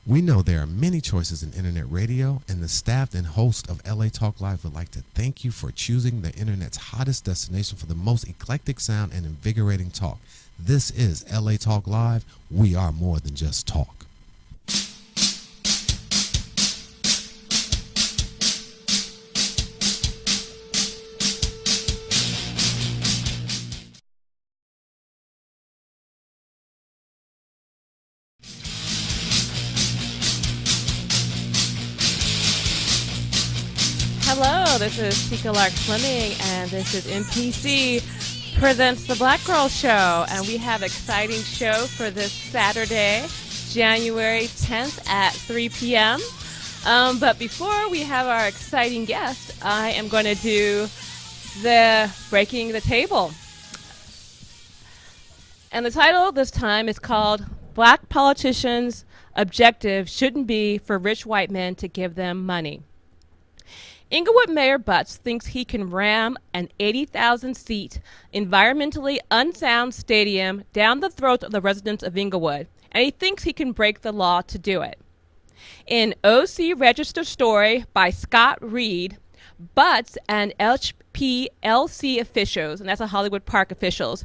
We know there are many choices in internet radio, and the staff and host of LA Talk Live would like to thank you for choosing the internet's hottest destination for the most eclectic sound and invigorating talk. This is LA Talk Live. We are more than just talk. Hello, this is Tika Lark Fleming, and this is MPC presents the Black Grrrl Show, and we have an exciting show for this Saturday, January 10th at 3 p.m. But before we have our exciting guest, I am going to do the Breaking the Table. And the title this time is called Black Politicians' Objective Shouldn't Be for Rich White Men to Give Them Money. Inglewood Mayor Butts thinks he can ram an 80,000-seat, environmentally unsound stadium down the throats of the residents of Inglewood, and he thinks he can break the law to do it. In OC Register story by Scott Reed, Butts and HPLC officials, and that's a Hollywood Park officials,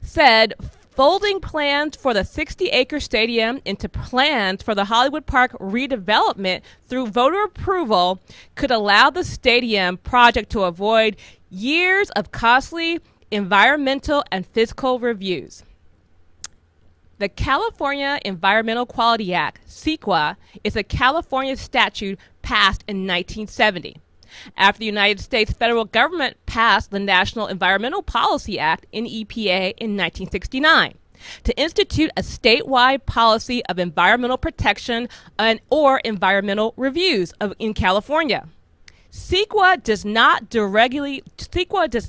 said folding plans for the 60-acre stadium into plans for the Hollywood Park redevelopment through voter approval could allow the stadium project to avoid years of costly environmental and fiscal reviews. The California Environmental Quality Act, CEQA, is a California statute passed in 1970. After the United States federal government passed the National Environmental Policy Act, NEPA, in 1969 to institute a statewide policy of environmental protection or environmental reviews in California. CEQA does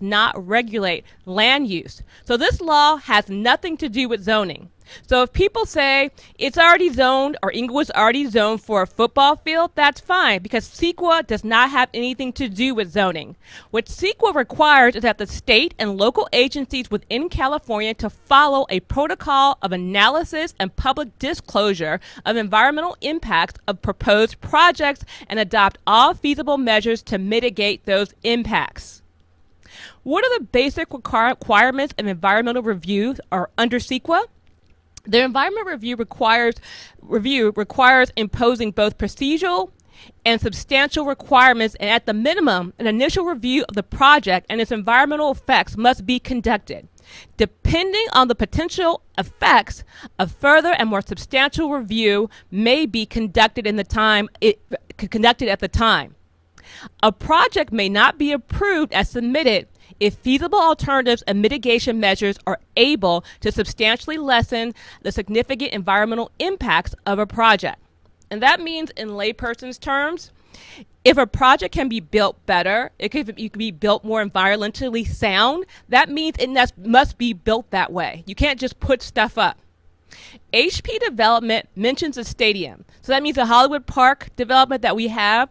not regulate land use, so this law has nothing to do with zoning. So if people say it's already zoned or Inglewood's already zoned for a football field, that's fine because CEQA does not have anything to do with zoning. What CEQA requires is that the state and local agencies within California to follow a protocol of analysis and public disclosure of environmental impacts of proposed projects and adopt all feasible measures to mitigate those impacts. What are the basic requirements of environmental review or under CEQA? The environment review requires imposing both procedural and substantial requirements, and at the minimum, an initial review of the project and its environmental effects must be conducted. Depending on the potential effects, a further and more substantial review may be conducted at the time. A project may not be approved as submitted if feasible alternatives and mitigation measures are able to substantially lessen the significant environmental impacts of a project. And that means, in layperson's terms, if a project can be built better, it can be built more environmentally sound, that means it must be built that way. You can't just put stuff up. HP development mentions a stadium. So that means the Hollywood Park development that we have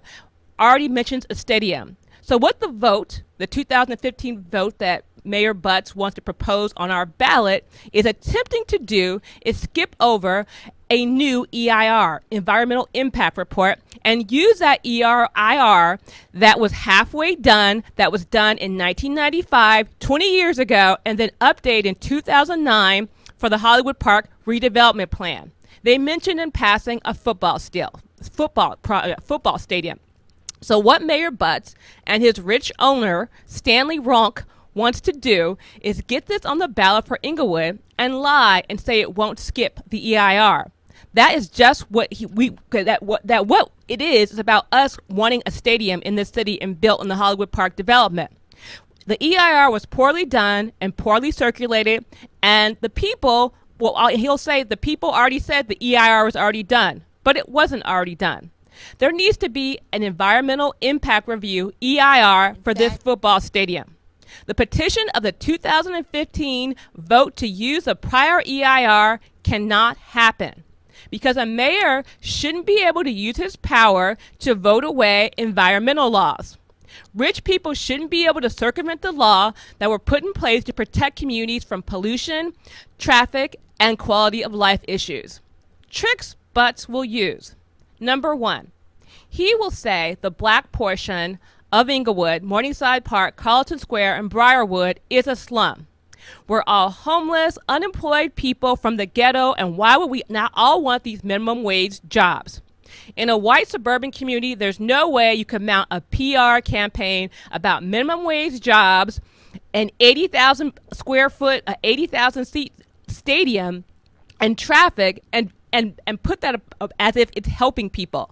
already mentions a stadium. So what the 2015 vote that Mayor Butts wants to propose on our ballot is attempting to do is skip over a new EIR, Environmental Impact Report, and use that EIR that was halfway done, that was done in 1995, 20 years ago, and then updated in 2009 for the Hollywood Park redevelopment plan. They mentioned in passing a football stadium. So what Mayor Butts and his rich owner, Stanley Ronk, wants to do is get this on the ballot for Inglewood and lie and say it won't skip the EIR. That is just what what it is about us wanting a stadium in this city and built in the Hollywood Park development. The EIR was poorly done and poorly circulated, and the people, he'll say the people already said the EIR was already done, but it wasn't already done. There needs to be an environmental impact review, EIR, for this football stadium. The petition of the 2015 vote to use a prior EIR cannot happen because a mayor shouldn't be able to use his power to vote away environmental laws. Rich people shouldn't be able to circumvent the law that were put in place to protect communities from pollution, traffic, and quality of life issues. Tricks Butts will use. Number one, he will say the black portion of Inglewood, Morningside Park, Carlton Square, and Briarwood is a slum. We're all homeless, unemployed people from the ghetto, and why would we not all want these minimum wage jobs? In a white suburban community, there's no way you can mount a PR campaign about minimum wage jobs, an 80,000 square foot, 80,000 seat stadium, and traffic, and put that up as if it's helping people.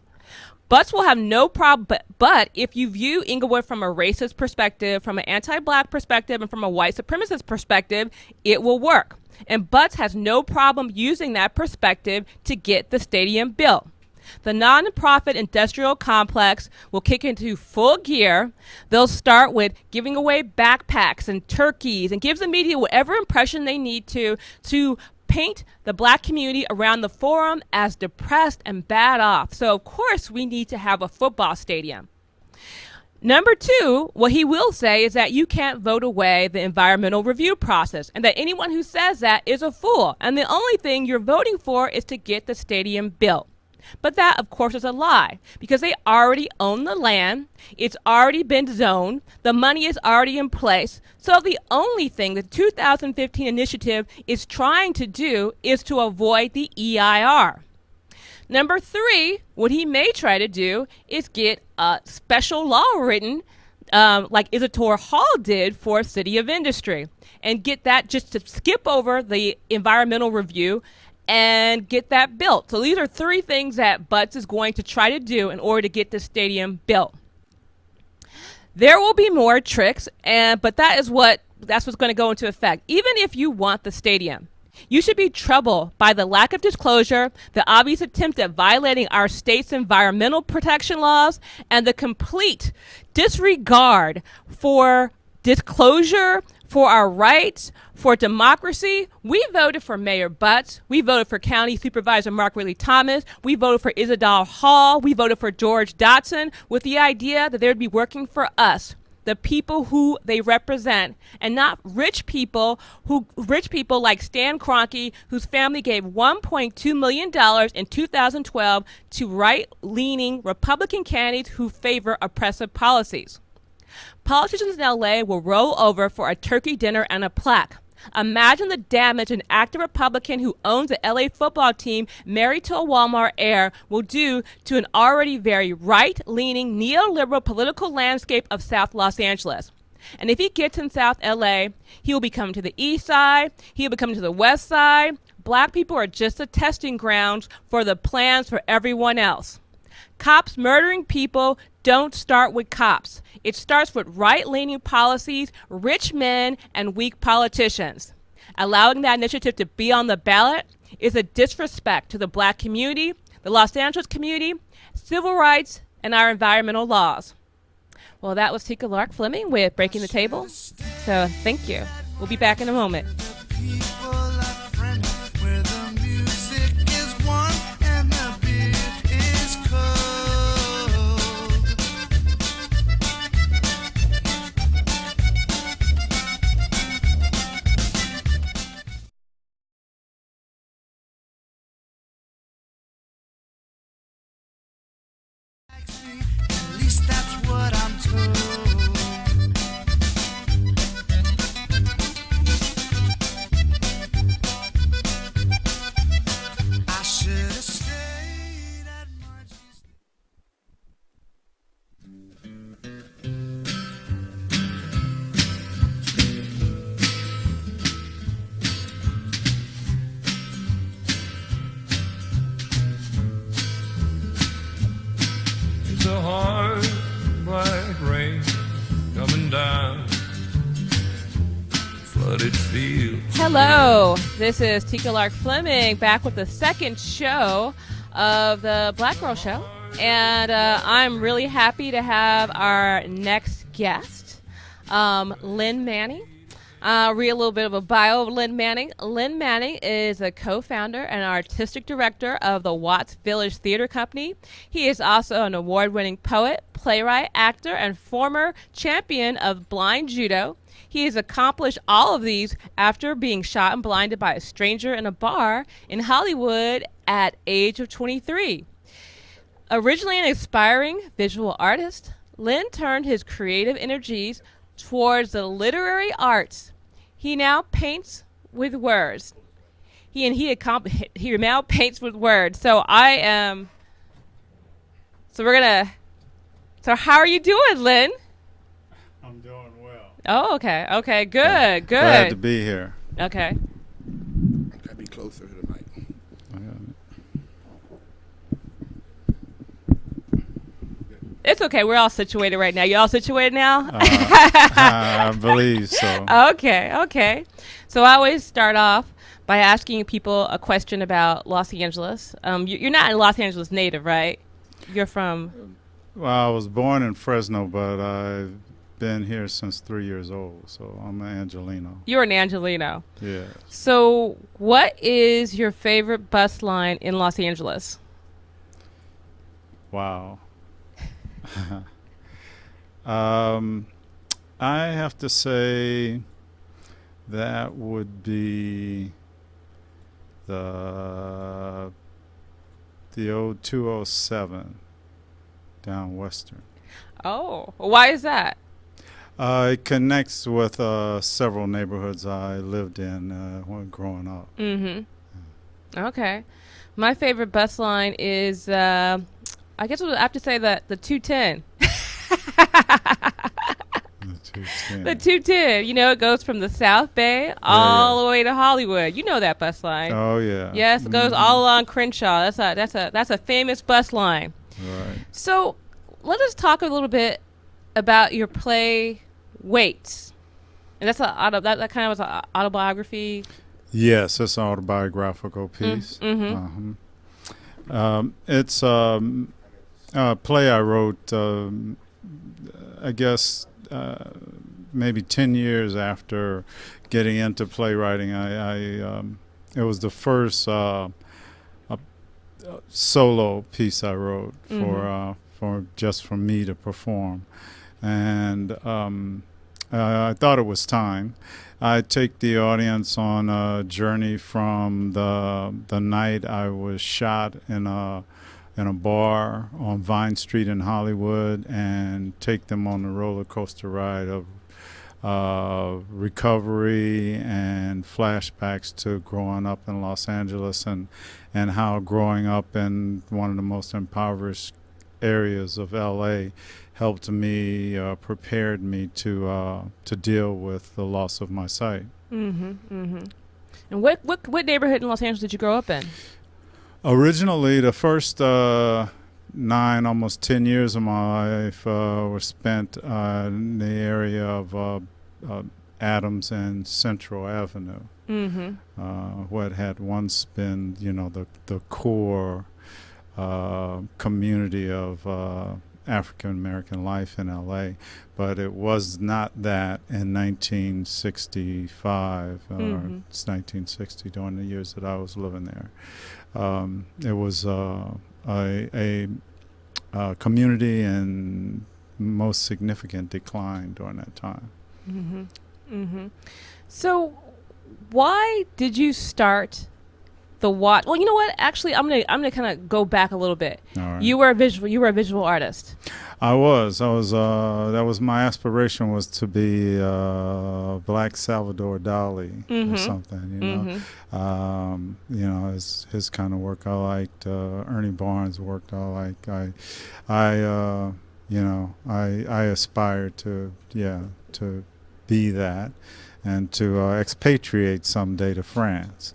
Butts will have no problem, but if you view Inglewood from a racist perspective, from an anti-black perspective, and from a white supremacist perspective, it will work. And Butts has no problem using that perspective to get the stadium built. The nonprofit industrial complex will kick into full gear. They'll start with giving away backpacks and turkeys and gives the media whatever impression they need to paint the black community around the forum as depressed and bad off. So, of course, we need to have a football stadium. Number two, what he will say is that you can't vote away the environmental review process, and that anyone who says that is a fool. And the only thing you're voting for is to get the stadium built. But that, of course, is a lie, because they already own the land. It's already been zoned. The money is already in place. So the only thing the 2015 initiative is trying to do is to avoid the EIR. Number three, what he may try to do is get a special law written like Isadora Hall did for City of Industry, and get that just to skip over the environmental review and get that built. So these are three things that Butts is going to try to do in order to get the stadium built. There will be more tricks, but that's what's going to go into effect. Even if you want the stadium, you should be troubled by the lack of disclosure, the obvious attempt at violating our state's environmental protection laws, and the complete disregard for disclosure, for our rights, for democracy. We voted for Mayor Butts. We voted for County Supervisor Mark Ridley Thomas. We voted for Isadora Hall. We voted for George Dotson with the idea that they would be working for us, the people who they represent, and not rich people like Stan Kroenke, whose family gave $1.2 million in 2012 to right-leaning Republican candidates who favor oppressive policies. Politicians in LA will roll over for a turkey dinner and a plaque. Imagine the damage an active Republican who owns the LA football team married to a Walmart heir will do to an already very right-leaning neoliberal political landscape of South Los Angeles. And if he gets in South LA, he will be coming to the east side, he will be coming to the west side. Black people are just the testing grounds for the plans for everyone else. Cops murdering people don't start with cops. It starts with right-leaning policies, rich men, and weak politicians. Allowing that initiative to be on the ballot is a disrespect to the black community, the Los Angeles community, civil rights, and our environmental laws. Well, that was Tika Lark Fleming with Breaking the Table. So thank you. We'll be back in a moment. At least that's what I'm told. I should have stayed at Margie's. It's a hard, black rain coming down flooded fields. Hello, this is Tika Lark Fleming back with the second show of the Black Girl Show. And I'm really happy to have our next guest, Lynn Manning. Read a little bit of a bio of Lynn Manning. Lynn Manning is a co-founder and artistic director of the Watts Village Theater Company. He is also an award-winning poet, playwright, actor, and former champion of blind judo. He has accomplished all of these after being shot and blinded by a stranger in a bar in Hollywood at age of 23. Originally an aspiring visual artist, Lynn turned his creative energies towards the literary arts. He now paints with words. He now paints with words. So So how are you doing, Lynn? I'm doing well. Oh, okay. Okay, good, good. Glad to be here. Okay. Gotta be closer to the mic. It's okay. We're all situated right now. You all situated now? I believe so. Okay, okay. So I always start off by asking people a question about Los Angeles. You're not a Los Angeles native, right? You're from... Well, I was born in Fresno, but I've been here since 3 years old, so I'm an Angelino. You're an Angelino. Yeah. So what is your favorite bus line in Los Angeles? Wow. I have to say that would be the old 207 down Western. Oh, why is that? It connects with several neighborhoods I lived in when growing up. Mm-hmm. Okay. My favorite bus line is, I guess I have to say that the 210. The 210. The 210. You know, it goes from the South Bay all the way to Hollywood. You know that bus line. Oh yeah. Yes, it goes all along Crenshaw. That's a famous bus line. Right. So let us talk a little bit about your play Weights. And that's that kind of was an autobiography. Yes, it's an autobiographical piece. Mm-hmm. It's a play I wrote, I guess, maybe 10 years after getting into playwriting. It was the first solo piece I wrote for just for me to perform, and I thought it was time. I take the audience on a journey from the night I was shot in a bar on Vine Street in Hollywood, and take them on the roller coaster ride of recovery and flashbacks to growing up in Los Angeles, and how growing up in one of the most impoverished areas of LA helped me, prepared me to deal with the loss of my sight. Mm-hmm. Mm-hmm. And what neighborhood in Los Angeles did you grow up in? Originally, the first 9, almost 10 years of my life were spent in the area of Adams and Central Avenue. Mm-hmm. What had once been, the core community of African American life in LA, but it was not that in 1965 or it's 1960 during the years that I was living there. It was a community in most significant decline during that time. Mm-hmm. Mm-hmm. So why did you start the Watt? Well, you know what? Actually, I'm gonna kind of go back a little bit. All right. You were a visual artist. I was. That was my aspiration, was to be Black Salvador Dali or something. His kind of work I liked. Ernie Barnes' work I liked. I aspired to be that, and to expatriate someday to France.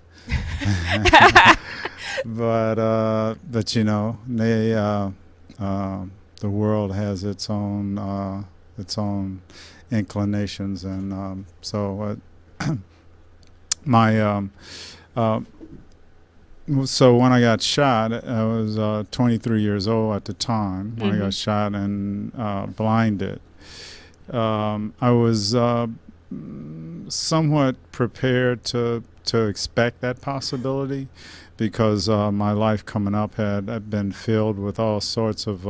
but the world has its own inclinations, and so when I got shot, I was 23 years old at the time when I got shot and blinded. I was somewhat prepared to expect that possibility, because my life coming up had been filled with all sorts of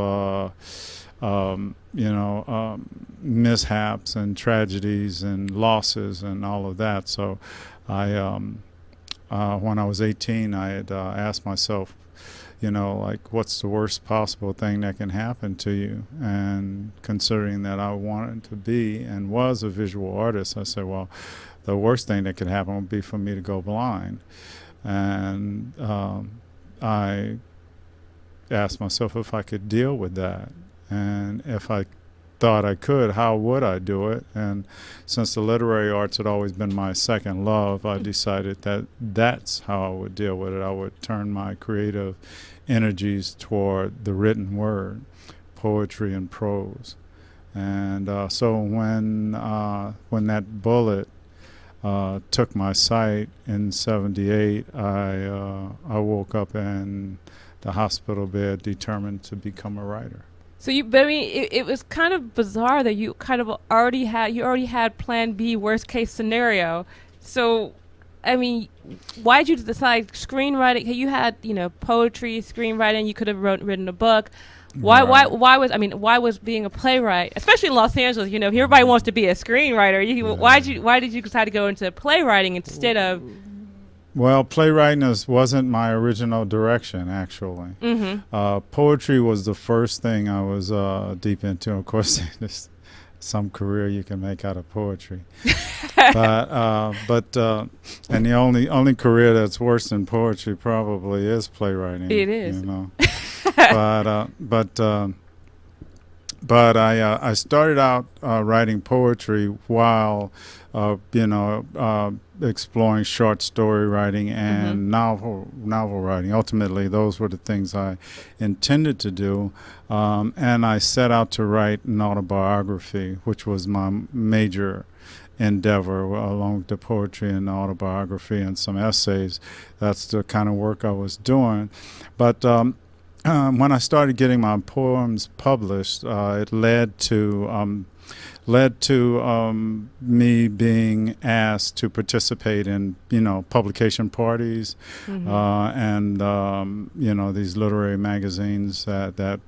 mishaps and tragedies and losses and all of that. So when I was 18, I had asked myself, like, what's the worst possible thing that can happen to you? And considering that I wanted to be and was a visual artist, I said, well, the worst thing that could happen would be for me to go blind. And I asked myself if I could deal with that. And if I thought I could, how would I do it? And since the literary arts had always been my second love, I decided that that's how I would deal with it. I would turn my creative energies toward the written word, poetry and prose. And so when that bullet took my sight in '78, I woke up in the hospital bed determined to become a writer. So it was kind of bizarre that you kind of already had Plan B, worst case scenario. So, I mean, why did you decide screenwriting? You had poetry, screenwriting. You could have written a book. Why was being a playwright, especially in Los Angeles? Everybody wants to be a screenwriter. Why did you decide to go into playwriting instead of? Well, playwriting wasn't my original direction, actually. Mm-hmm. Poetry was the first thing I was deep into. Of course, there's some career you can make out of poetry, but and the only career that's worse than poetry probably is playwriting. It is. But I started out writing poetry while exploring short story writing and novel writing. Ultimately, those were the things I intended to do, and I set out to write an autobiography, which was my major endeavor, along with the poetry and the autobiography and some essays. That's the kind of work I was doing. But when I started getting my poems published, it led to me being asked to participate in publication parties and these literary magazines that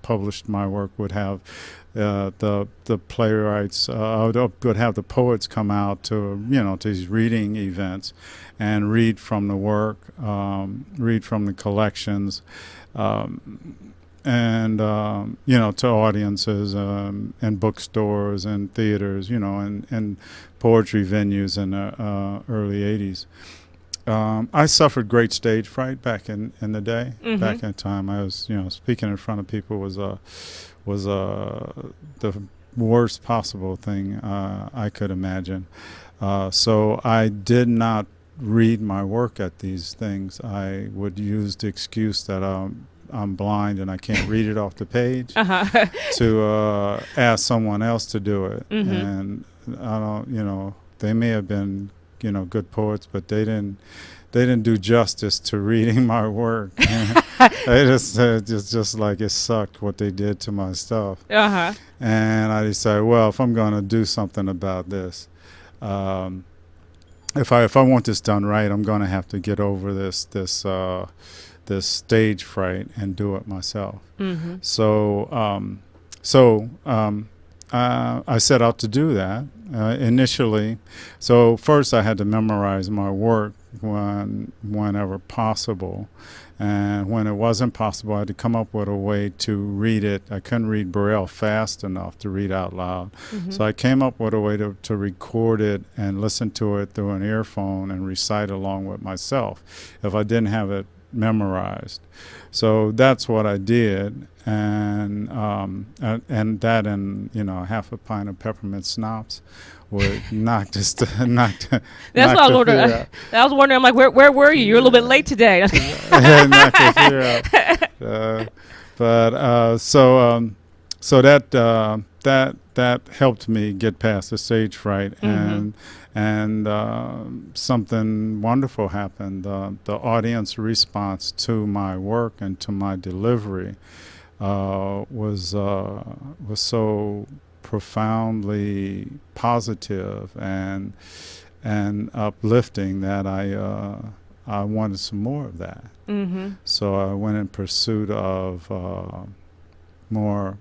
published my work would have the playwrights would have the poets come out to to these reading events and read from the work, read from the collections, and to audiences and bookstores and theaters, and poetry venues in the early '80s. I suffered great stage fright back in the day. Back in time, I was speaking in front of people was the worst possible thing I could imagine. So I did not read my work at these things. I would use the excuse that I'm blind and I can't read it off the page to ask someone else to do it. And I don't, they may have been, good poets, but they didn't do justice to reading my work. They just like it sucked what they did to my stuff. And I decided, well, if I'm going to do something about this, if I want this done right, I'm going to have to get over this stage fright and do it myself. So I set out to do that initially. So first I had to memorize my work whenever possible. And when it wasn't possible, I had to come up with a way to read it. I couldn't read Grrrl fast enough to read out loud. So I came up with a way to record it and listen to it through an earphone and recite along with myself if I didn't have it memorized. So that's what I did. And that and half a pint of peppermint schnapps would knock this That's what I was wondering. I was wondering. I'm like, where were you? You're a little bit late today. Knock the fear out. So that helped me get past the stage fright, and something wonderful happened. The audience response to my work and to my delivery was so profoundly positive and uplifting that I wanted some more of that. Mm-hmm. So I went in pursuit of more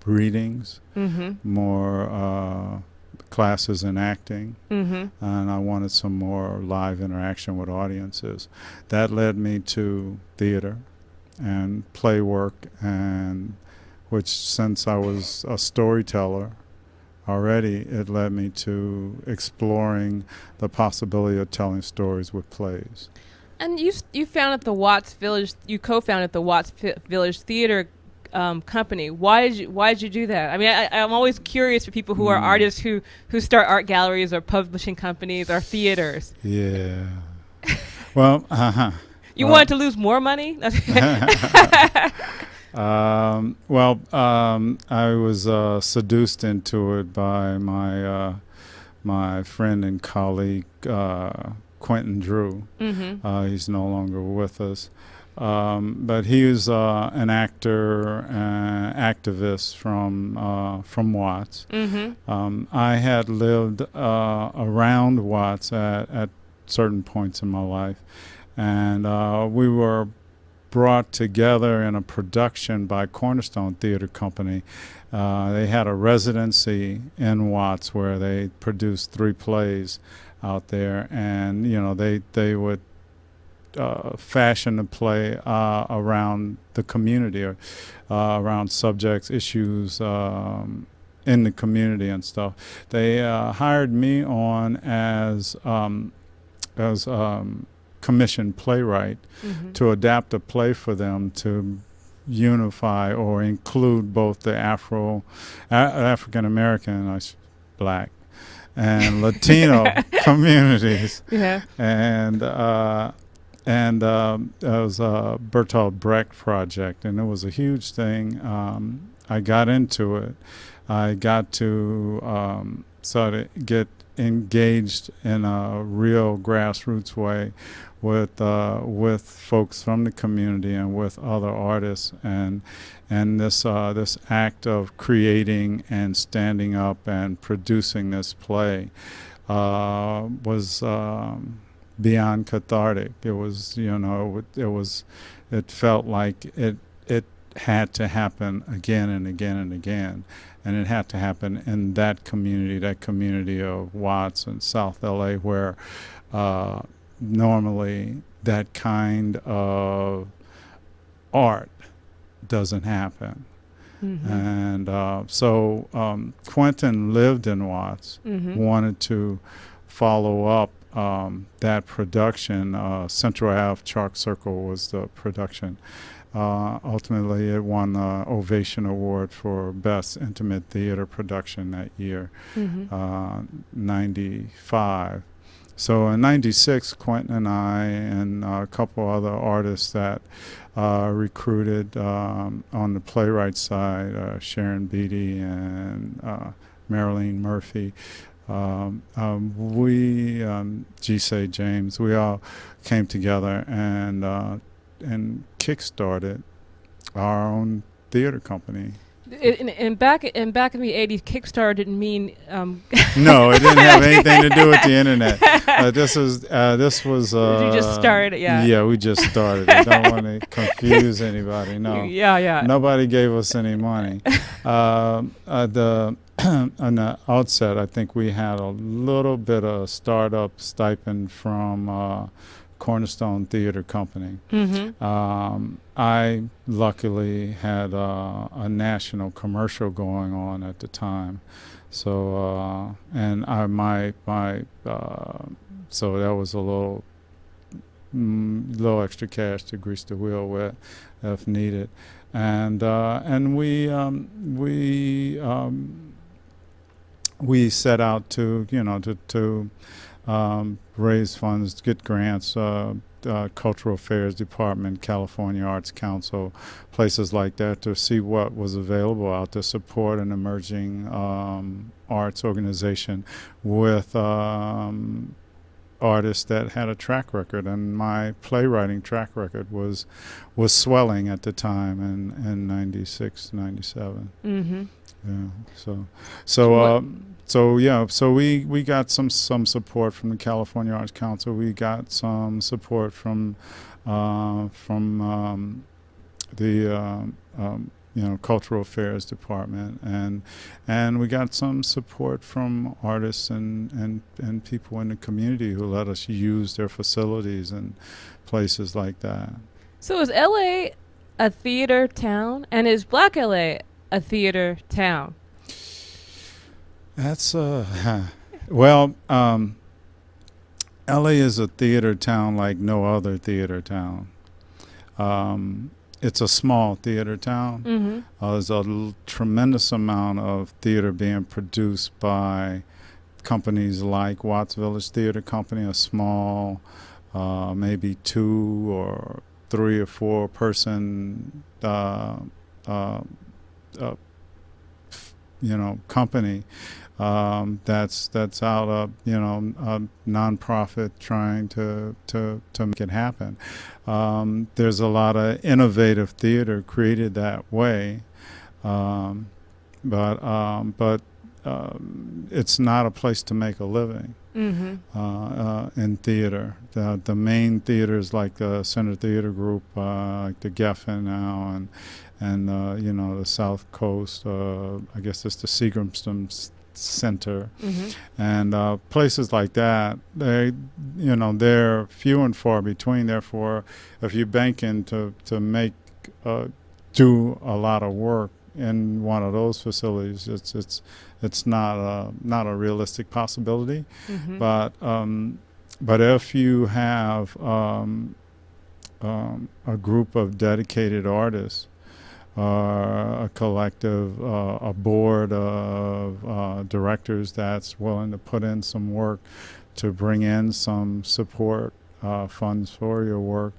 readings, Mm-hmm. more classes in acting, Mm-hmm. and I wanted some more live interaction with audiences. That led me to theater and play work, and which, since I was a storyteller already, it led me to exploring the possibility of telling stories with plays. And you founded the Watts Village. You co-founded the Watts Village Theater company. Why did you do that? I mean, I'm always curious for people who are artists who start art galleries or publishing companies or theaters. Yeah. Well, You wanted to lose more money? I was seduced into it by my friend and colleague Quentin Drew. Mm-hmm. He's no longer with us, but he was an actor, activist from Watts. Mm-hmm. I had lived around Watts at certain points in my life, and we were brought together in a production by Cornerstone Theater Company. They had a residency in Watts where they produced 3 plays out there, and they would fashion the play around the community, or around subjects, issues in the community and stuff. They hired me on as commissioned playwright Mm-hmm. to adapt a play for them to unify or include both the African American, Black, and Latino communities. Yeah. And it was a Bertolt Brecht project, and it was a huge thing. I got into it. I got to sort of get engaged in a real grassroots way with folks from the community and with other artists, and this act of creating and standing up and producing this play was beyond cathartic. It was, it felt like it had to happen again and again and again. And it had to happen in that community of Watts and South LA, where normally that kind of art doesn't happen. Mm-hmm. And so Quentin lived in Watts, Mm-hmm. wanted to follow up that production. Central Ave Chalk Circle was the production. Ultimately, it won the Ovation Award for Best Intimate Theater Production that year, Mm-hmm. 95. So in 96, Quentin and I and a couple other artists that recruited on the playwright side, Sharon Beatty and Marilyn Murphy, G.C. James, we all came together and kick-started our own theater company. And back in the 80s, Kickstarter didn't mean No, it didn't have anything to do with the internet. This was you just started it, yeah. Yeah, we just started it. Don't want to confuse anybody. No. Yeah. Nobody gave us any money. On the outset, I think we had a little bit of startup stipend from Cornerstone Theater Company. Mm-hmm. I luckily had a national commercial going on at the time, so and so that was a little extra cash to grease the wheel with if needed, and we set out to raise funds, get grants, Cultural Affairs Department, California Arts Council, places like that, to see what was available out there, support an emerging arts organization with artist that had a track record, and my playwriting track record was swelling at the time in 96, 97. Mm-hmm. Yeah. So we got some support from the California Arts Council. We got some support from the Cultural Affairs Department, and we got some support from artists and people in the community who let us use their facilities and places like that. So is LA a theater town, and is Black LA a theater town? That's well, LA is a theater town like no other theater town. It's a small theater town. Mm-hmm. There's a tremendous amount of theater being produced by companies like Watts Village Theater Company, a small, maybe 2 or 3 or 4 person, company. That's out of a nonprofit trying to make it happen. There's a lot of innovative theater created that way, but it's not a place to make a living. Mm-hmm. In theater. The main theaters like the Center Theater Group, like the Geffen now, and the South Coast. I guess it's the Seagramston Center, Mm-hmm. and places like that. They're few and far between. Therefore, if you bank in to make do a lot of work in one of those facilities, it's not a realistic possibility. Mm-hmm. But if you have a group of dedicated artists, a collective, a board of directors that's willing to put in some work to bring in some support funds for your work,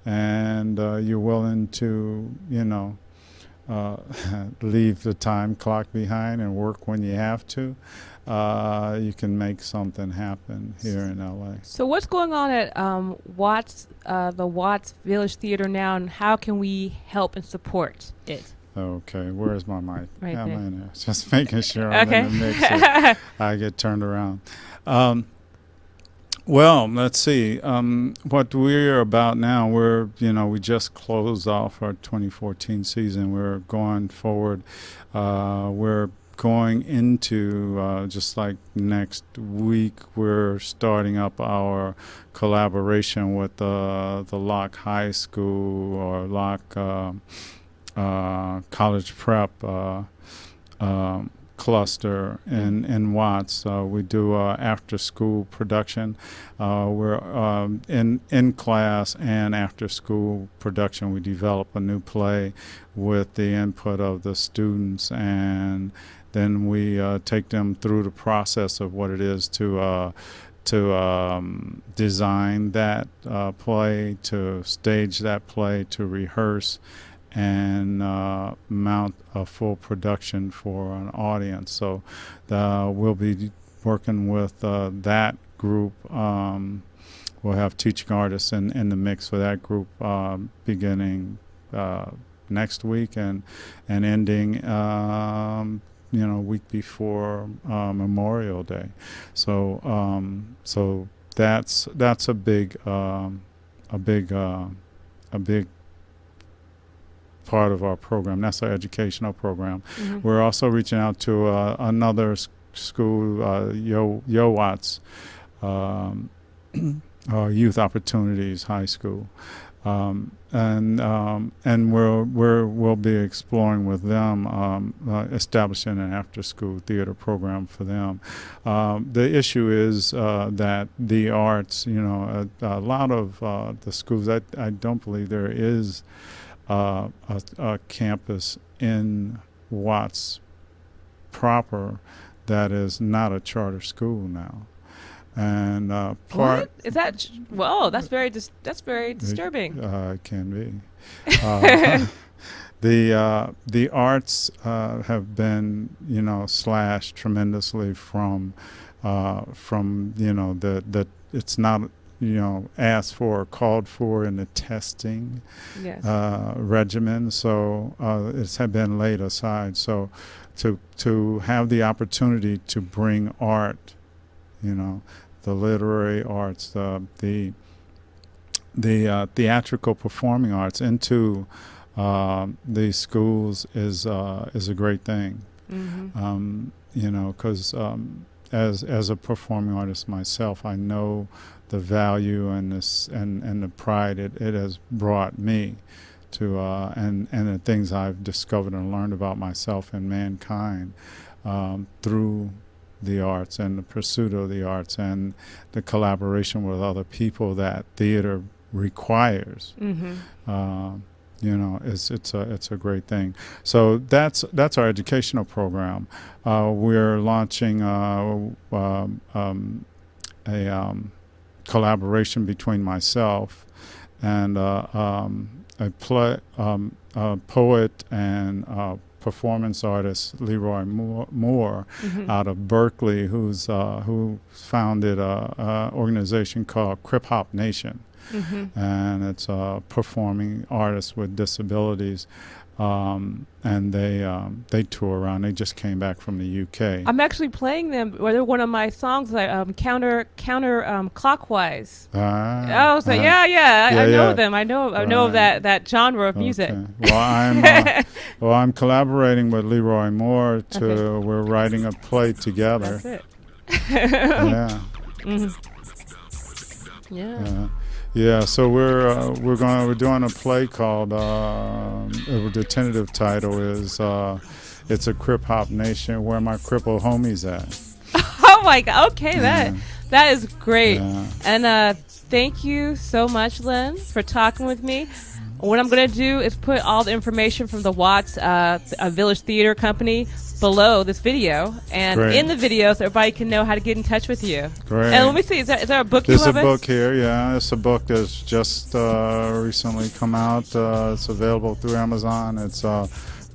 and you're willing to, leave the time clock behind and work when you have to, you can make something happen here in LA. So what's going on at Watts, the Watts Village Theater now, and how can we help and support it? Okay, where's my mic? Right I'm there. in there. Just making sure I'm Okay. in the mix. So I get turned around. Well, let's see. What we're about now, we just closed off our 2014 season. We're going forward. We're going into, just like next week, we're starting up our collaboration with the Locke High School or Locke College Prep cluster in Watts. We do after school production. We're in class and after school production. We develop a new play with the input of the students, and then we take them through the process of what it is to design that play, to stage that play, to rehearse, and mount a full production for an audience. So we'll be working with that group. We'll have teaching artists in the mix for that group beginning next week and ending week before Memorial Day. So that's a big part of our program. That's our educational program. Mm-hmm. We're also reaching out to another school, Yo Watts, Youth Opportunities High School, and we'll be exploring with them establishing an after-school theater program for them. The issue is that the arts, a lot of the schools, I don't believe there is a campus in Watts proper that is not a charter school now, and What is that? Whoa, that's very disturbing. It can be. The arts have been slashed tremendously from the it's not, asked for or called for in the testing Yes. regimen. So it's had been laid aside. So to have the opportunity to bring art, the literary arts, the theatrical performing arts into these schools is a great thing. Because as a performing artist myself, I know the value and the pride it has brought me to and the things I've discovered and learned about myself and mankind through the arts and the pursuit of the arts and the collaboration with other people that theater requires. It's a great thing. So that's our educational program. We're launching a collaboration between myself and a poet and performance artist, Leroy Moore, out of Berkeley, who founded a organization called Crip Hop Nation. And it's performing artists with disabilities, and they tour around. They just came back from the UK. I'm actually playing them. Well, they're one of my songs, like counter clockwise. I was like, I know them. I know that genre of music. Okay. Well, I'm collaborating with Leroy Moore. We're writing a play together. That's it. Yeah. Yeah, so we're doing a play called the tentative title is it's a Crip Hop Nation, Where My Crippled Homies At. Oh my God! Okay, that is great. Yeah. And thank you so much, Lynn, for talking with me. What I'm going to do is put all the information from the Watts Village Theater Company below this video, and in the video, so everybody can know how to get in touch with you. Great. And let me see, is there a book you have? There's a book here, yeah. It's a book that's just recently come out. It's available through Amazon. It's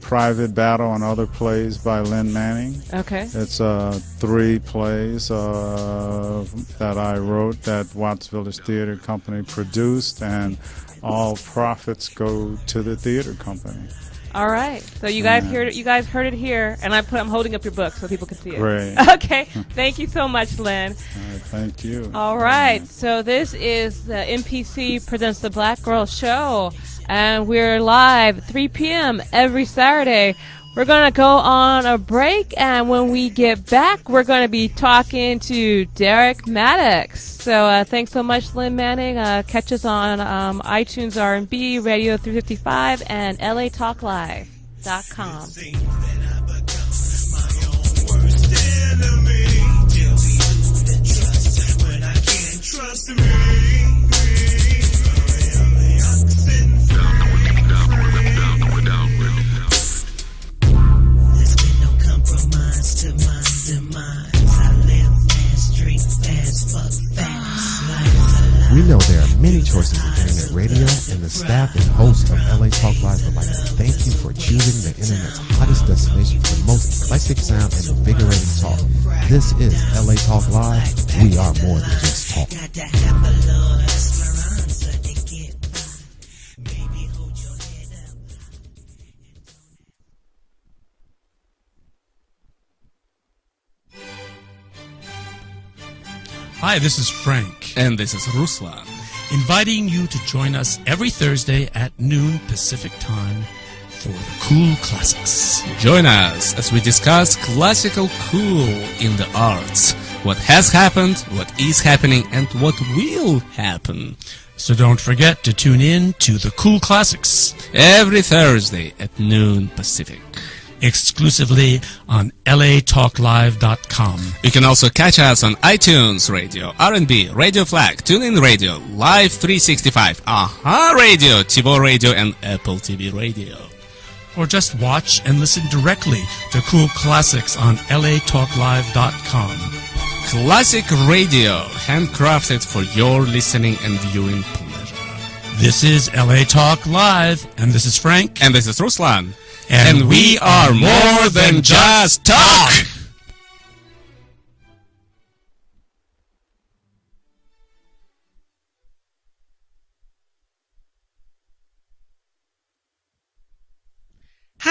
Private Battle and Other Plays by Lynn Manning. Okay. It's 3 plays that I wrote that Watts Village Theater Company produced, and all profits go to the theater company. All right. So you guys heard it. You guys heard it here, and I'm holding up your book so people can see it. Great. Okay. Thank you so much, Lynn. All right, thank you. All right. So this is the MPC presents the Black Girl Show, and we're live 3 p.m. every Saturday. We're going to go on a break, and when we get back, we're going to be talking to Derek Maddox. So thanks so much, Lynn Manning. Catch us on iTunes R&B, Radio 355, and LATalkLive.com. To my demise, I live fast, drink fast, fuck fast. We know there are many choices in internet radio, and the staff and host of LA Talk Live would like to thank you for choosing the internet's hottest destination for the most eclectic sound and invigorating talk. This is LA Talk Live. We are more than just talk. Got to have a little esperanza to get by. Baby, hold your head up. Hi, this is Frank, And this is Ruslan. inviting you to join us every Thursday at noon Pacific Time for the Cool Classics. Join us as we discuss classical cool in the arts. What has happened, what is happening, and what will happen. So don't forget to tune in to the Cool Classics, Every Thursday at noon Pacific. exclusively on LATalkLive.com. You can also catch us on iTunes Radio, R&B, Radio Flag, TuneIn Radio, Live 365, Aha Radio, TiVo Radio, and Apple TV Radio. Or just watch and listen directly to Cool Classics on LATalkLive.com. Classic Radio, handcrafted for your listening and viewing pleasure. This is LA Talk Live, and this is Frank. And this is Ruslan. And we are more than just talk!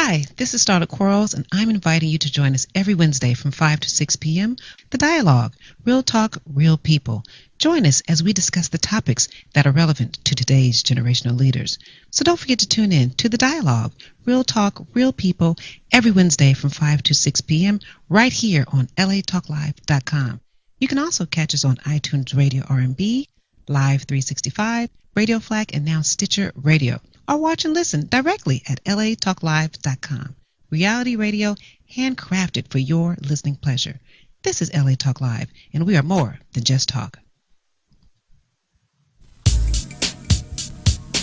Hi, this is Starlet Quarles, and I'm inviting you to join us every Wednesday from 5 to 6 p.m. The Dialogue, Real Talk, Real People. Join us as we discuss the topics that are relevant to today's generational leaders. So don't forget to tune in to The Dialogue, Real Talk, Real People, every Wednesday from 5 to 6 p.m. right here on latalklive.com. You can also catch us on iTunes Radio R&B, Live 365, Radio Flag, and now Stitcher Radio. Or watch and listen directly at latalklive.com. Reality radio handcrafted for your listening pleasure. This is LA Talk Live, and we are more than just talk.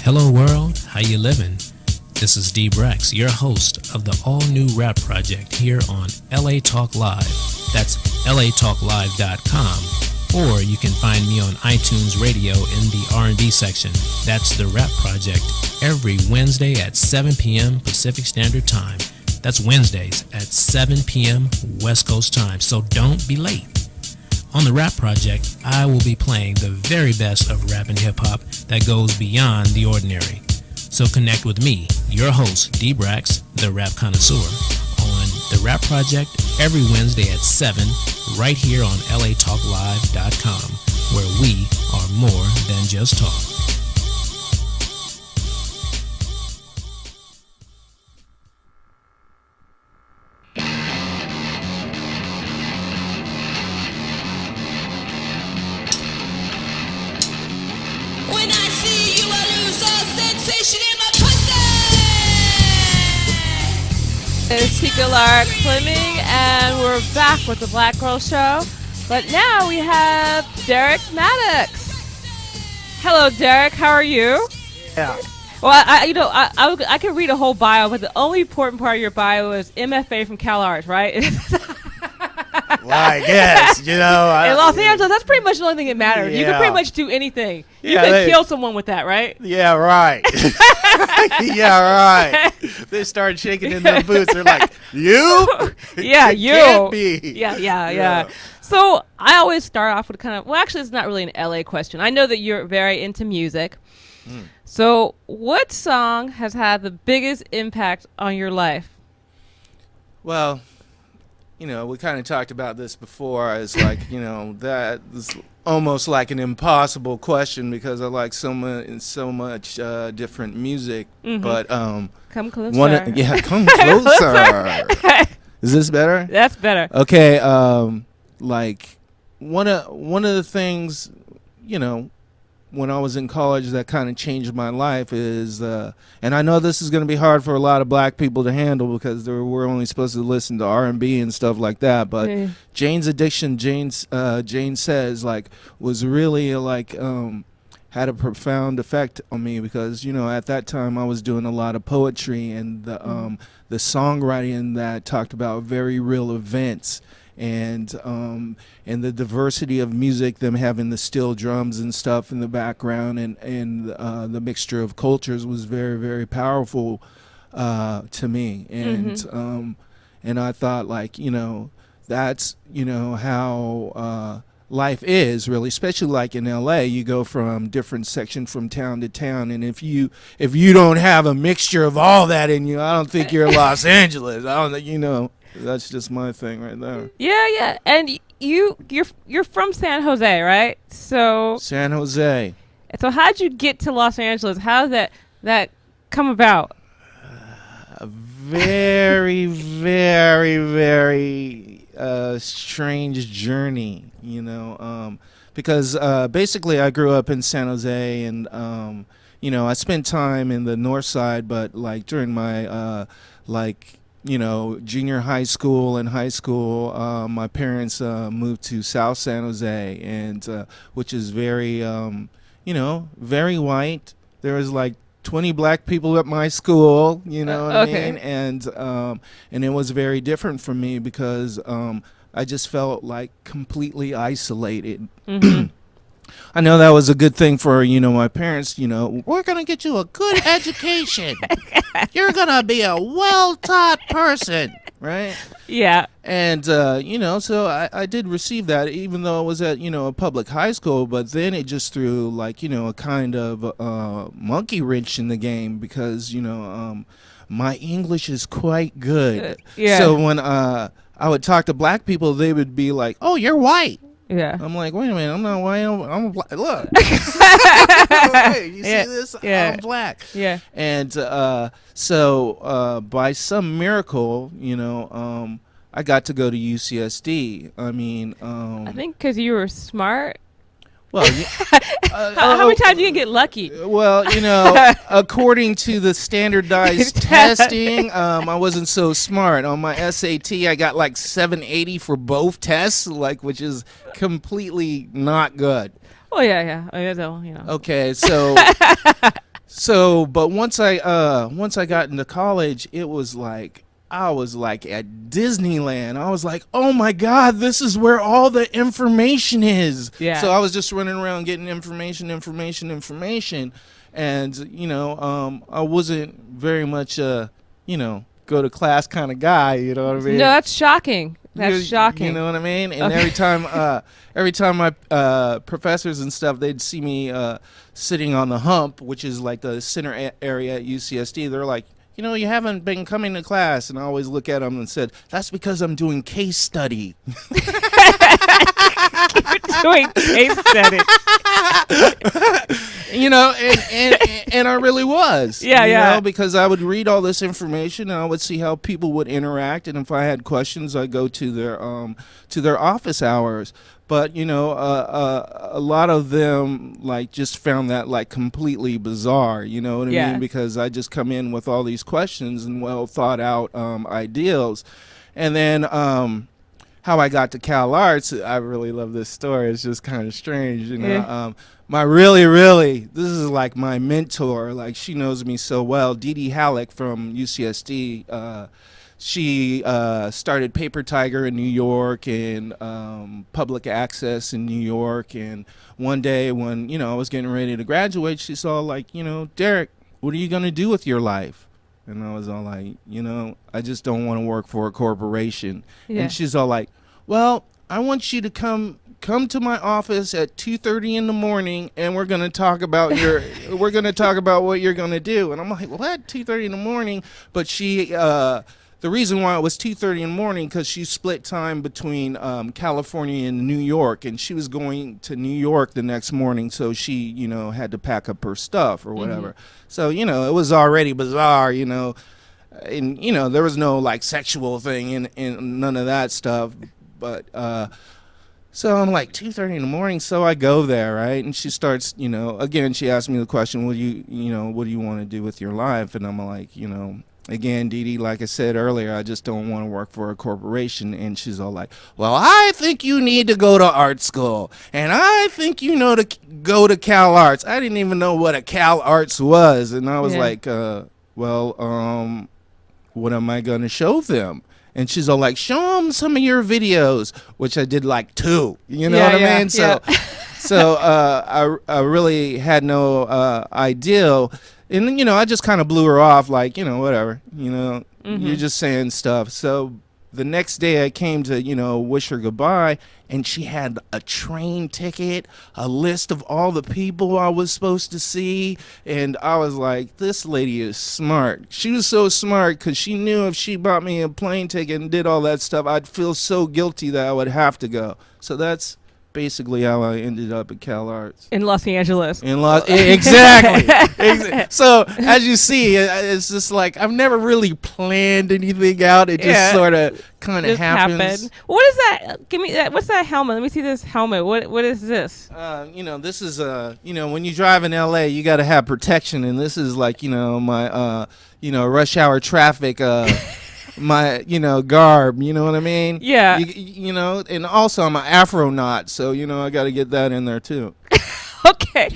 Hello world, how you living? This is D Brex, your host of the all-new rap project here on LA Talk Live. That's latalklive.com. Or you can find me on iTunes Radio in the R&B section. That's the Rap Project every Wednesday at 7 p.m. Pacific Standard Time. That's Wednesdays at 7 p.m. West Coast time, so don't be late. On the Rap Project, I will be playing the very best of rap and hip-hop that goes beyond the ordinary. So connect with me, your host, D-Brax, the rap connoisseur, on the Rap Project every Wednesday at 7 right here on latalklive.com, where we are more than just talk. When I see you, I lose all sensation in my pussy. It's Tika Lark Fleming, and we're back with the Black Girl Show. But now we have Derek Maddox. Hello, Derek. How are you? Yeah. Well, I could read a whole bio, but the only important part of your bio is MFA from CalArts, right? Well, I guess, in Los Angeles, that's pretty much the only thing that matters. You can pretty much do anything. You could kill someone with that, right? Yeah, right. Yeah, right. They started shaking in their boots. They're like, you? Yeah, It you. can't be. Yeah. So I always start off with actually, it's not really an LA question. I know that you're very into music. So what song has had the biggest impact on your life? Well, we kind of talked about this before. It's like, that is almost like an impossible question because I like so much different music. Mm-hmm. But come closer. Come closer. Is this better? That's better. Okay. Like one of the things, when I was in college that kind of changed my life is, and I know this is going to be hard for a lot of black people to handle because we're only supposed to listen to R&B and stuff like that. But Jane's Addiction, Jane Says, was really had a profound effect on me because, at that time I was doing a lot of poetry and the songwriting that talked about very real events. And the diversity of music, them having the steel drums and stuff in the background, and the mixture of cultures was very, very powerful to me. And and I thought, that's how life is really, especially like in LA. You go from different section from town to town, and if you don't have a mixture of all that in you, I don't think you're Los Angeles. I don't, that's just my thing right there. Yeah. And you're from San Jose, right? So San Jose. So how'd you get to Los Angeles? How did that come about? A very, very, very strange journey, because basically I grew up in San Jose, and I spent time in the north side, but during my junior high school and high school, my parents moved to South San Jose, and which is very, very white. There was 20 black people at my school, what I mean? And it was very different for me because I just felt completely isolated. Mm-hmm. I know that was a good thing for, my parents, we're going to get you a good education. You're going to be a well-taught person, right? Yeah. And, so I did receive that, even though it was at, a public high school. But then it just threw, like, a kind of monkey wrench in the game because, my English is quite good. Yeah. So when I would talk to black people, they would be like, "Oh, you're white." Yeah. I'm like, wait a minute, I'm not white. I'm black. Look. Hey, you see this? Yeah. I'm black. Yeah. And so by some miracle, I got to go to UCSD. I mean, I think because you were smart. well, How many times you can get lucky? well, according to the standardized testing, I wasn't so smart. On my SAT, I got like 780 for both tests, which is completely not good. Oh yeah. So, Okay, but once I got into college, it was like I was like at Disneyland. I was like, oh my God, this is where all the information is. Yeah. So I was just running around getting information. And, I wasn't very much, go to class kind of guy, you know what I mean? No, that's shocking. That's shocking. You know what I mean? And every time my professors and stuff, they'd see me sitting on the hump, which is like the center area at UCSD. They're like, you haven't been coming to class. And I always look at them and said, that's because I'm doing case study. Doing case study. And I really was. Yeah. Because I would read all this information and I would see how people would interact. And if I had questions, I'd go to their office hours. But, a lot of them, just found that, completely bizarre, you know what I mean? Because I just come in with all these questions and well-thought-out ideals. And then how I got to Cal Arts, I really love this story. It's just kind of strange, my really, this is like my mentor. She knows me so well. Dee Dee Halleck from UCSD, she started Paper Tiger in New York and Public Access in New York. And one day when, I was getting ready to graduate, she saw Derek, what are you going to do with your life? And I was all like, I just don't want to work for a corporation. Yeah. And she's all like, well, I want you to come to my office at 2:30 in the morning and we're going to talk about what you're going to do. And I'm like, what? 2:30 in the morning? But she the reason why it was 2:30 in the morning because she split time between California and New York, and she was going to New York the next morning, so she, had to pack up her stuff or whatever. Mm-hmm. So, it was already bizarre, and there was no sexual thing in none of that stuff. But so I'm like 2:30 in the morning, so I go there, right? And she starts, again, she asked me the question, what do you want to do with your life? And I'm like, again, Dee Dee, like I said earlier, I just don't want to work for a corporation. And she's all like, well, I think you need to go to art school. And I think to go to Cal Arts. I didn't even know what a Cal Arts was. And I was like, what am I going to show them? And she's all like, show them some of your videos, which I did 2. You know what I mean? So I really had no idea. And, I just kind of blew her off whatever, you're just saying stuff. So the next day I came to, wish her goodbye, and she had a train ticket, a list of all the people I was supposed to see. And I was like, this lady is smart. She was so smart because she knew if she bought me a plane ticket and did all that stuff, I'd feel so guilty that I would have to go. So that's basically how I ended up at Cal Arts. In Los Angeles. Exactly. So as you see, it's just I've never really planned anything out. It just sort of kind of happens. What is that? Give me that. What's that helmet? Let me see this helmet. What is this? This is when you drive in LA, you got to have protection, and this is my rush hour traffic my garb, you know what I mean? Yeah. And also I'm an Afronaut, so I got to get that in there too. Okay.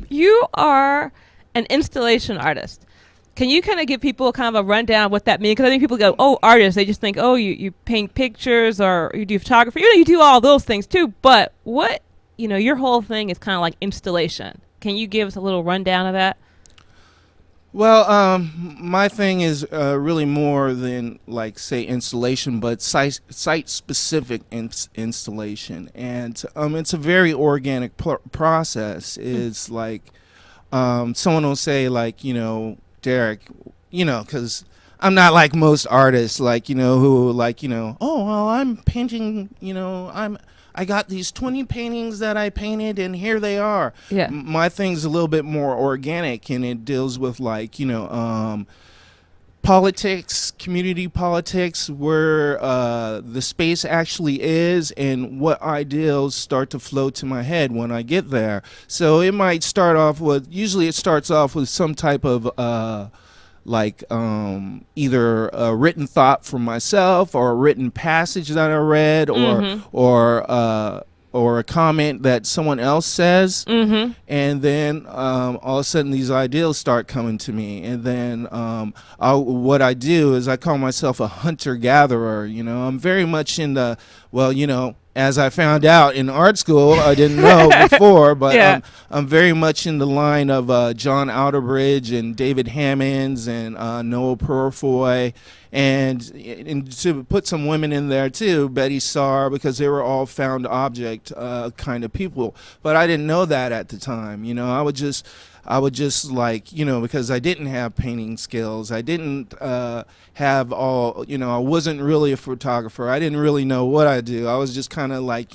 You are an installation artist. Can you kind of give people kind of a rundown of what that means? Because I think people go, oh, artists. They just think, oh, you paint pictures or you do photography. You do all those things too. But what, your whole thing is kind of like installation. Can you give us a little rundown of that? Well, my thing is really more than like say installation, but site specific installation, and it's a very organic process. It's like someone will say like, Derek, because I'm not like most artists, like, who like, oh, well, I'm painting, I got these 20 paintings that I painted and here they are. Yeah. My thing's a little bit more organic, and it deals with like, politics, community politics, where the space actually is and what ideals start to flow to my head when I get there. So it might start off with, usually it starts off with some type of either a written thought from myself or a written passage that I read, or a comment that someone else says, and then all of a sudden these ideals start coming to me, and then what I do is I call myself a hunter-gatherer. I'm very much in the, as I found out in art school, I didn't know before, but Yeah. I'm very much in the line of John Outerbridge and David Hammonds and Noah Purfoy, and to put some women in there too, Betty Saar, because they were all found object kind of people. But I didn't know that at the time. I would just like, because I didn't have painting skills. I didn't have all, I wasn't really a photographer. I didn't really know what I do. I was just kind of like,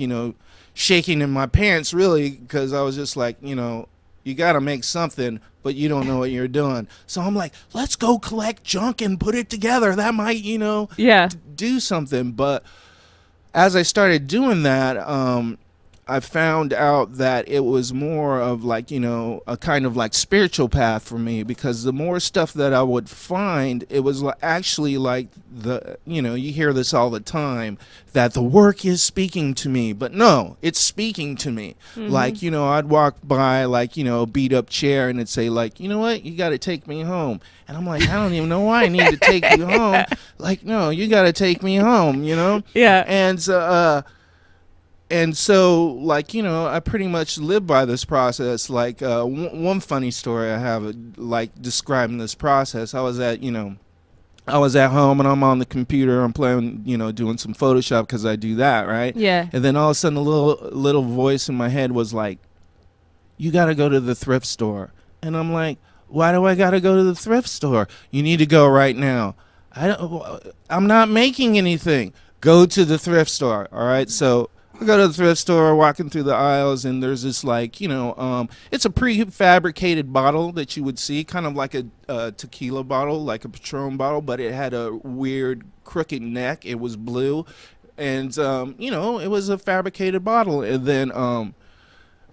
shaking in my pants, really, because I was just like, you got to make something, but you don't know what you're doing. So I'm like, let's go collect junk and put it together. That might, do something. But as I started doing that, I found out that it was more of like, a kind of like spiritual path for me, because the more stuff that I would find, it was actually like you hear this all the time, that the work is speaking to me, but no, it's speaking to me. Like, I'd walk by like, a beat up chair and it'd say like, you know what, you got to take me home. And I'm like, I don't even know why I need to take you home. Like, no, you got to take me home, Yeah. And so, like, I pretty much live by this process. Like, one funny story I have, like, describing this process. I was at home and I'm on the computer. I'm playing, doing some Photoshop, because I do that, right? Yeah. And then all of a sudden, a little voice in my head was like, you got to go to the thrift store. And I'm like, why do I got to go to the thrift store? You need to go right now. I'm not making anything. Go to the thrift store, all right? So I go to the thrift store, walking through the aisles, and there's this like, it's a prefabricated bottle that you would see, kind of like a tequila bottle, like a Patron bottle, but it had a weird crooked neck. It was blue, and it was a fabricated bottle. And then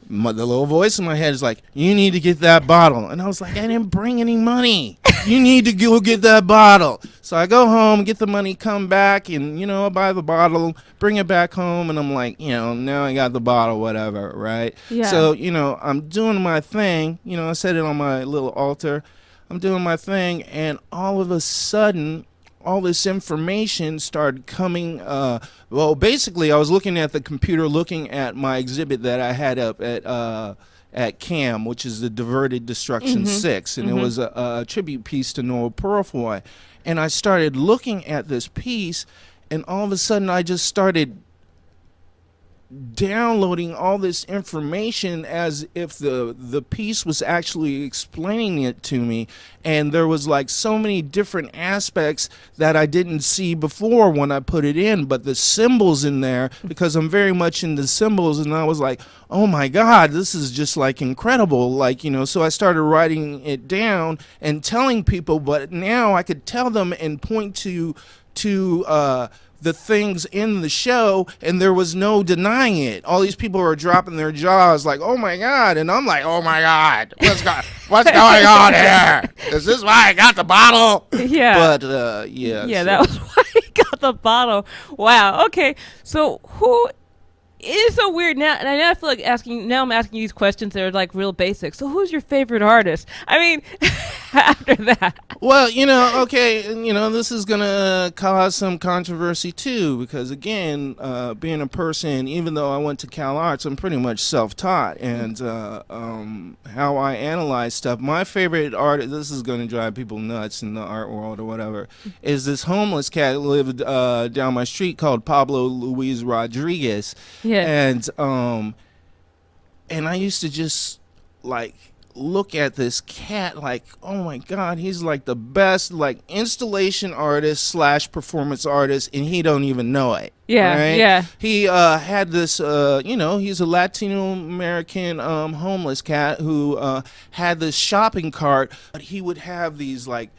the little voice in my head is like, you need to get that bottle. And I was like, I didn't bring any money. You need to go get that bottle. So I go home, get the money, come back, and, I buy the bottle, bring it back home, and I'm like, now I got the bottle, whatever, right? Yeah. So, I'm doing my thing. I set it on my little altar. I'm doing my thing, and all of a sudden, all this information started coming. Basically, I was looking at the computer, looking at my exhibit that I had up at CAM, which is the Diverted Destruction 6, and it was a tribute piece to Noah Purfoy. And I started looking at this piece, and all of a sudden I just started downloading all this information as if the piece was actually explaining it to me, and there was like so many different aspects that I didn't see before when I put it in, but the symbols in there, because I'm very much into symbols, and I was like, oh my God, this is just like incredible, like, so I started writing it down and telling people, but now I could tell them and point to the things in the show, and there was no denying it. All these people were dropping their jaws like, oh my God, and I'm like, oh my God, what's going on here? Is this why I got the bottle? Yeah. But yeah, that was why he got the bottle. Wow. Okay. So who it is so weird now, and I now feel like I'm asking you these questions that are like real basic. So, who's your favorite artist? I mean, after that. Well, okay, this is gonna cause some controversy too, because again, being a person, even though I went to Cal Arts, I'm pretty much self-taught, and how I analyze stuff. My favorite artist, this is gonna drive people nuts in the art world or whatever, is this homeless cat that lived down my street called Pablo Luis Rodriguez. Yeah. And I used to just like look at this cat like, oh my God, he's like the best like installation artist / performance artist, and he don't even know it. Yeah, right? yeah. He had this, he's a Latino American homeless cat who had this shopping cart, but he would have these like.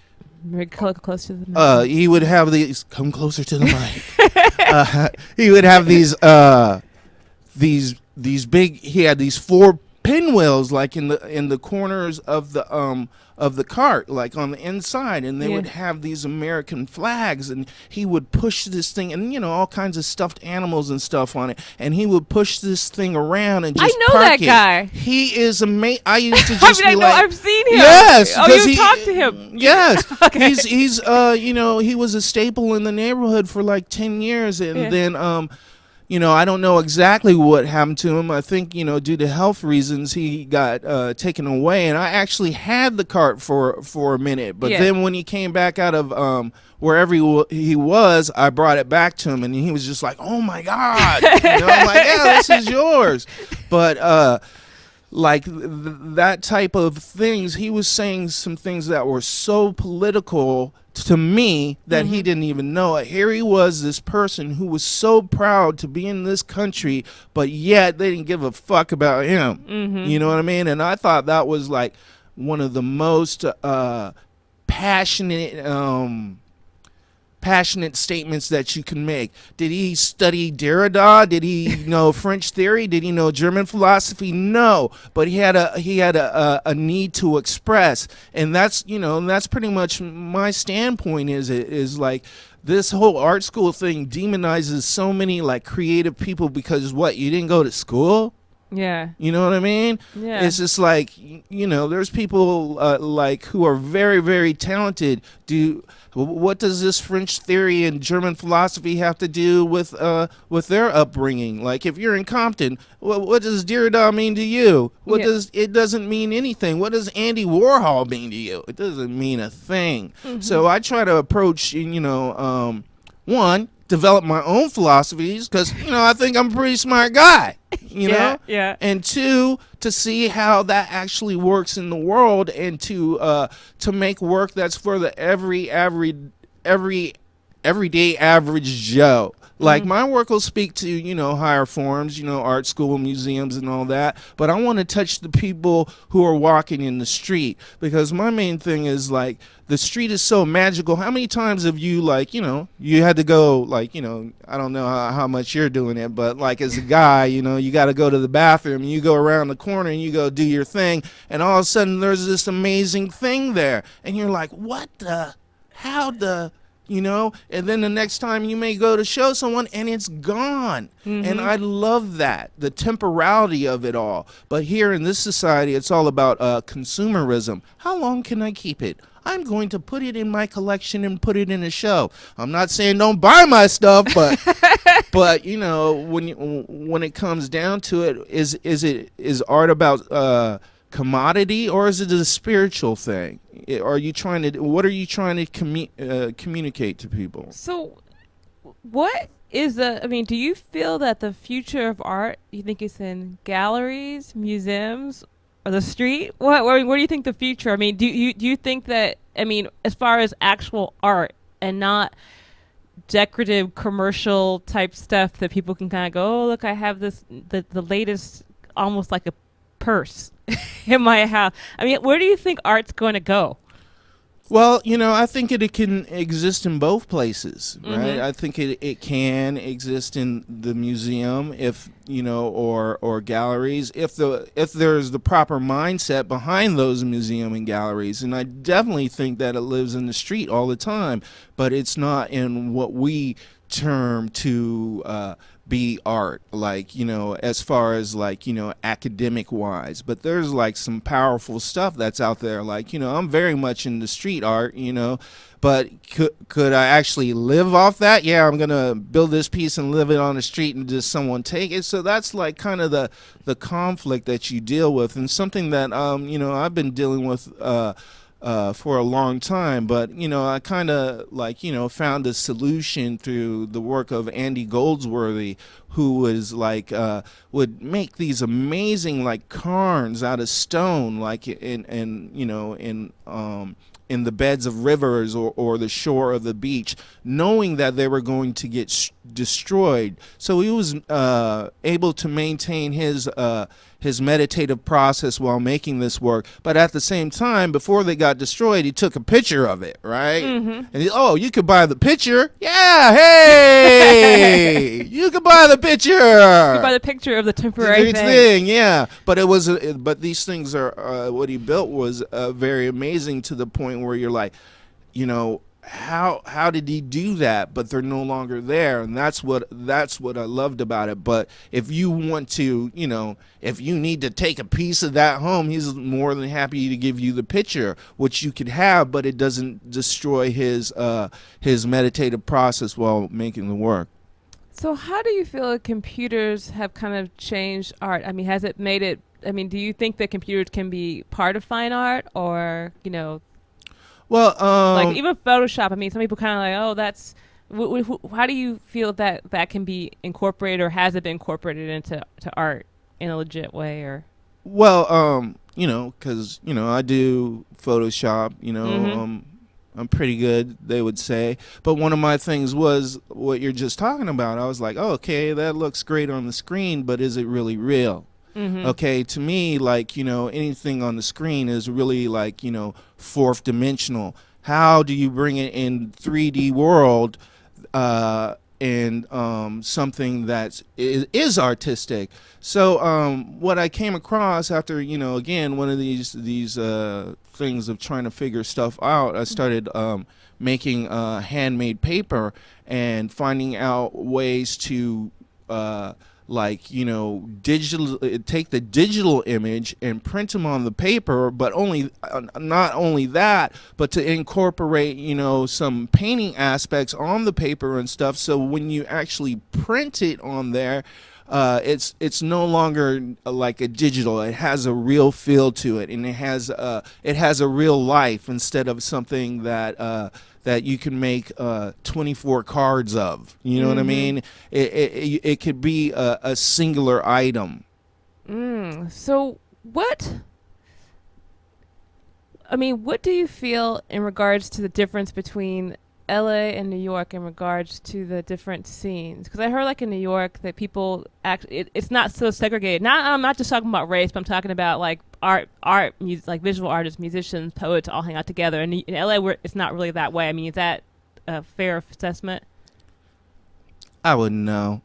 Very close to the mic. He would have these. Come closer to the mic. He would have these big. He had these 4 pinwheels like in the corners of the cart, like on the inside, and they would have these American flags, and he would push this thing, and all kinds of stuffed animals and stuff on it, and he would push this thing around and just I know park that guy. He is amazing. I used to just I know, I've seen him. Yes. Oh, you talked to him. Yes. Okay. He's he was a staple in the neighborhood for like 10 years, and then I don't know exactly what happened to him. I think, due to health reasons, he got taken away. And I actually had the cart for a minute. But then when he came back out of wherever he was, I brought it back to him. And he was just like, oh, my God. I'm like, yeah, this is yours. But that type of things, he was saying some things that were so political to me that he didn't even know it. Here he was, this person who was so proud to be in this country, but yet they didn't give a fuck about him. You know what I mean? And I thought that was like one of the most passionate statements that you can make. Did he study Derrida? Did he know French theory? Did he know German philosophy? No, but he had a need to express, and that's that's pretty much my standpoint. Is like this whole art school thing demonizes so many like creative people because you didn't go to school. Yeah. You know what I mean? Yeah. It's just like, there's people like who are very, very talented. What does this French theory and German philosophy have to do with their upbringing? Like, if you're in Compton, what does Derrida mean to you? It doesn't mean anything. What does Andy Warhol mean to you? It doesn't mean a thing. So I try to approach, one, develop my own philosophies because I think I'm a pretty smart guy. Yeah. And 2, to see how that actually works in the world, and to make work that's for the everyday average Joe. Like my work will speak to higher forms, art school, museums, and all that. But I want to touch the people who are walking in the street, because my main thing is like the street is so magical. How many times have you you had to go I don't know how much you're doing it, but like as a guy, you got to go to the bathroom, and you go around the corner and you go do your thing, and all of a sudden there's this amazing thing there, and you're like, and then the next time you may go to show someone and it's gone. And I love that, the temporality of it all. But here in this society, it's all about consumerism. How long can I keep it? I'm going to put it in my collection and put it in a show. I'm not saying don't buy my stuff, but when it comes down to it, is art about commodity, or is it a spiritual thing? What are you trying to communicate to people? So what is do you feel that the future of art, you think it's in galleries, museums, or the street? Where do you think the future? Do you think that, as far as actual art and not decorative commercial type stuff that people can kind of go, oh, look, I have the latest, almost like a purse in my house. Where do you think art's going to go? Well, I think it can exist in both places, right? I think it can exist in the museum, if or galleries, if there's the proper mindset behind those museum and galleries. And I definitely think that it lives in the street all the time, but it's not in what we term to be art, like, as far as like, academic wise, but there's like some powerful stuff that's out there. Like, I'm very much into street art, but could I actually live off that? Yeah, I'm gonna build this piece and live it on the street and just someone take it. So that's like kind of the conflict that you deal with, and something that I've been dealing with for a long time. But I kind of like found a solution through the work of Andy Goldsworthy, who was like would make these amazing like cairns out of stone, like in the beds of rivers or the shore of the beach, knowing that they were going to get destroyed. So he was able to maintain his meditative process while making this work. But at the same time, before they got destroyed, he took a picture of it, right? Mm-hmm. And you could buy the picture. Yeah, hey, you could buy the picture. You could buy the picture of the temporary thing. Yeah. But but these things are what he built was very amazing, to the point where you're like, how did he do that? But they're no longer there, and that's what I loved about it. But if you want to, if you need to take a piece of that home, he's more than happy to give you the picture, which you could have, but it doesn't destroy his meditative process while making the work. So how do you feel like computers have kind of changed art? I mean, has it made it? I mean, do you think that computers can be part of fine art, or Well, like even Photoshop? I mean, some people kind of like, oh, that's. How do you feel that can be incorporated, or has it been incorporated into art in a legit way? Or well, because I do Photoshop. Mm-hmm. I'm pretty good, they would say. But one of my things was what you're just talking about. I was like, oh, okay, that looks great on the screen, but is it really real? Mm-hmm. Okay, to me, like, anything on the screen is really like, fourth dimensional. How do you bring it in 3D world and something that is artistic? So what I came across after, again, one of these things of trying to figure stuff out, I started making handmade paper and finding out ways to take the digital image and print them on the paper, but not only that, but to incorporate, some painting aspects on the paper and stuff. So when you actually print it on there, it's no longer like a digital. It has a real feel to it, and it has a real life, instead of something that you can make 24 cards of. You know what I mean? It could be a singular item. So what do you feel in regards to the difference between LA and New York in regards to the different scenes? Because I heard like in New York that people it's not so segregated. I'm not just talking about race, but I'm talking about like art, music, like visual artists, musicians, poets all hang out together. And in LA, it's not really that way. I mean, is that a fair assessment? I wouldn't know.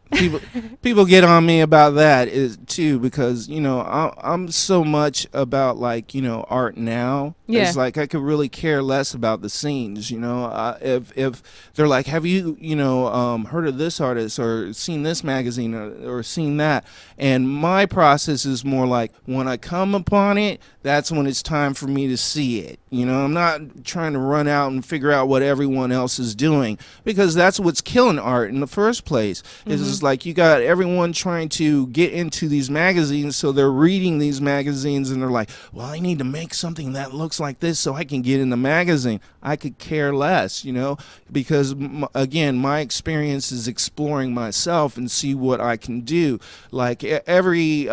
People get on me about that too, because I'm so much about like art now. Yeah. It's like I could really care less about the scenes. If they're like, have you heard of this artist or seen this magazine or seen that? And my process is more like, when I come upon it, that's when it's time for me to see it. I'm not trying to run out and figure out what everyone else is doing, because that's what's killing art in the first place. It's just like you got everyone trying to get into these magazines, so they're reading these magazines and they're like, well, I need to make something that looks like this so I can get in the magazine. I could care less, because again, my experience is exploring myself and see what I can do. Like every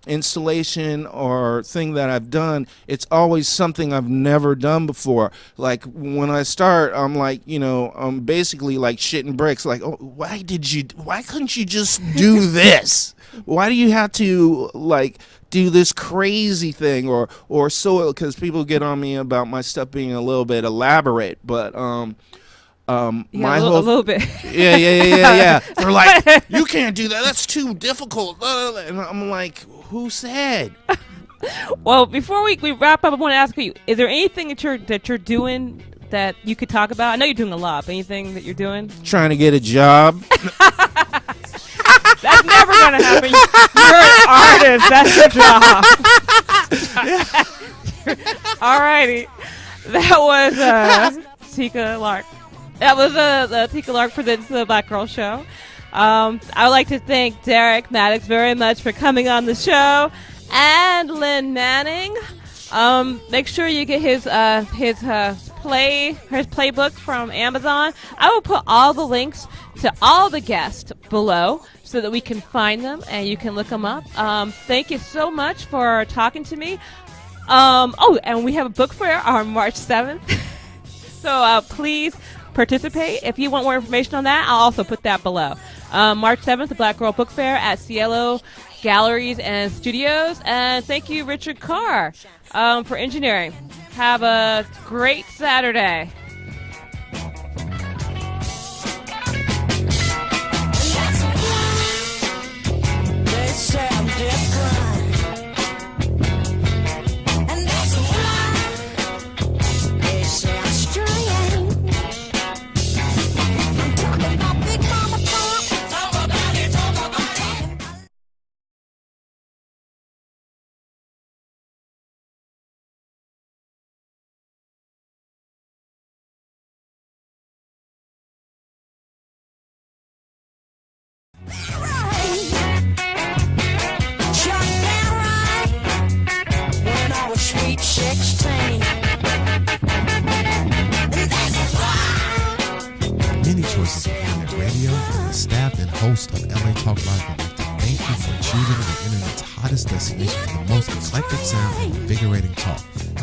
installation or thing that I've done, it's always something I've never done before. Like when I start, I'm like, I'm basically like shitting bricks. Like, oh, why couldn't you just do this? Why do you have to like do this crazy thing or so? Because people get on me about my stuff being a little bit elaborate, but a little bit. Yeah. They're like, you can't do that. That's too difficult. And I'm like, who said? Well, before we wrap up, I want to ask you: is there anything that you're doing that you could talk about? I know you're doing a lot, but anything that you're doing? Trying to get a job. That's never going to happen. You're an artist. That's your job. All righty. That was Tika Lark. That was the Tika Lark presents the Black Girl Show. I would like to thank Derek Maddox very much for coming on the show, and Lynn Manning. Make sure you get his playbook from Amazon. I will put all the links to all the guests below so that we can find them and you can look them up. Thank you so much for talking to me. And we have a book fair on March 7th. So please participate. If you want more information on that, I'll also put that below. March 7th, the Black Girl Book Fair at Cielo Galleries and Studios. And thank you, Richard Carr, for engineering. Have a great Saturday. Many choices of internet radio, and the staff and host of LA Talk Live would like to thank you for choosing the internet's hottest destination for the most eclectic sound and invigorating talk.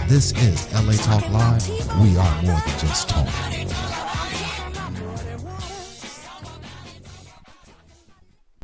This is LA Talk Live. We are more than just talk.